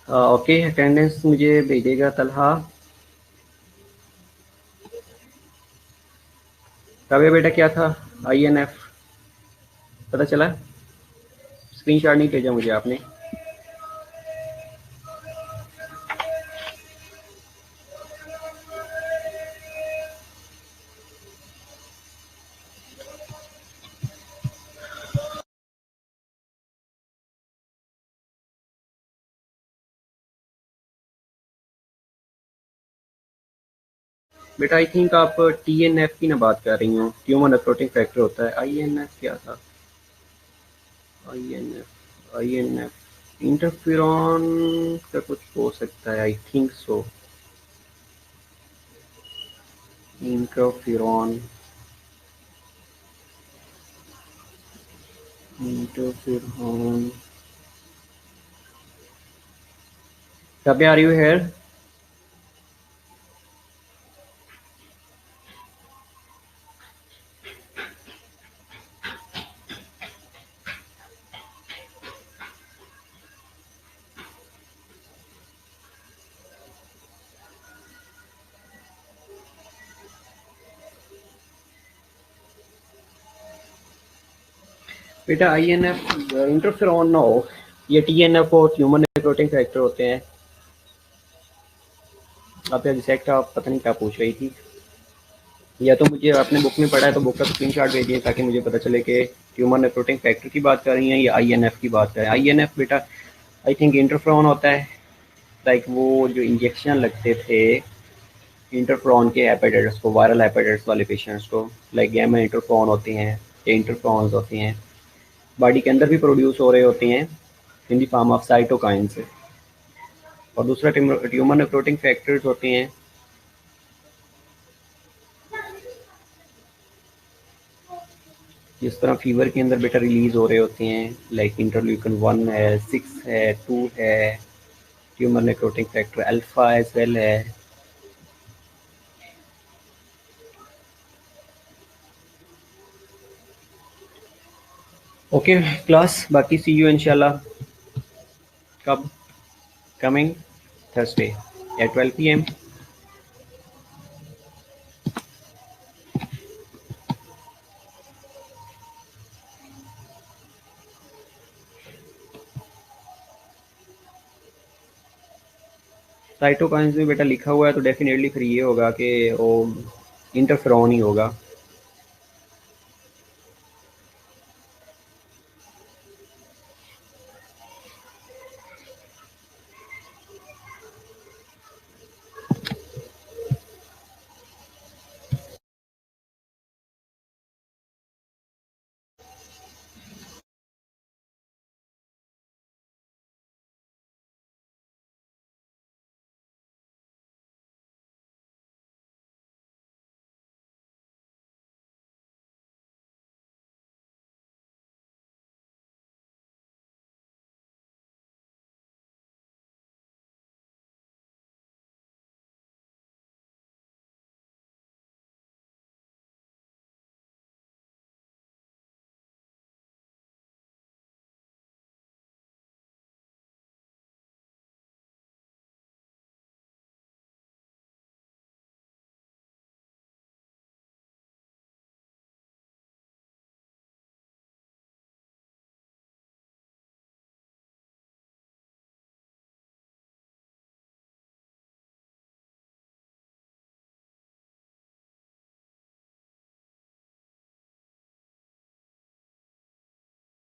A: ओके, अटेंडेंस मुझे भेजेगा तलहा। काव्या बेटा क्या था INF, पता चला? स्क्रीनशॉट नहीं भेजा मुझे आपने। बेटा आई थिंक आप TNF की ना बात कर रही हो, ट्यूमर नेक्रोटिक फैक्टर होता है। INF क्या था? आई एन एफ इंटरफेरॉन का कुछ हो सकता है, I think so. Interferon, interferon, कब आ रही हो हेयर? बेटा INF इंटरफेरॉन ना हो, ये TNF और ट्यूमर नेक्रोटिक फैक्टर होते हैं। आप एग्जैक्ट आप पता नहीं क्या पूछ रही थी, या तो मुझे आपने बुक में पढ़ा है तो बुक का स्क्रीनशॉट भेजिए ताकि मुझे पता चले कि ट्यूमर नेक्रोटिक फैक्टर की बात कर रही हैं या INF की बात कर रहे हैं। INF बेटा आई थिंक इंटरफेरॉन होता है, लाइक वो जो इंजेक्शन लगते थे इंटरफ्रॉन के हेपेटाइटिस को, वायरल हेपेटाइटिस वाले पेशेंट्स को, लाइक गैमा इंटरफ्रॉन होते हैं या इंटरफ्रॉन्स होती हैं, बॉडी के अंदर भी प्रोड्यूस हो रहे होते हैं इन दी फॉर्म ऑफ साइटोकाइन से। और दूसरा ट्यूमर नेक्रोटिक फैक्टर्स होते हैं जिस तरह फीवर के अंदर बेटा रिलीज हो रहे होते हैं, लाइक इंटरल्यूकिन 1 है, 6 है, 2 है, tumour necrotic factor alpha as well है। ओके क्लास, बाकी सी यू इंशाल्लाह। कब? Coming Thursday at 12 PM। Cytokines में बेटा लिखा हुआ है तो डेफिनेटली फिर ये होगा कि वो इंटरफेरॉन ही होगा।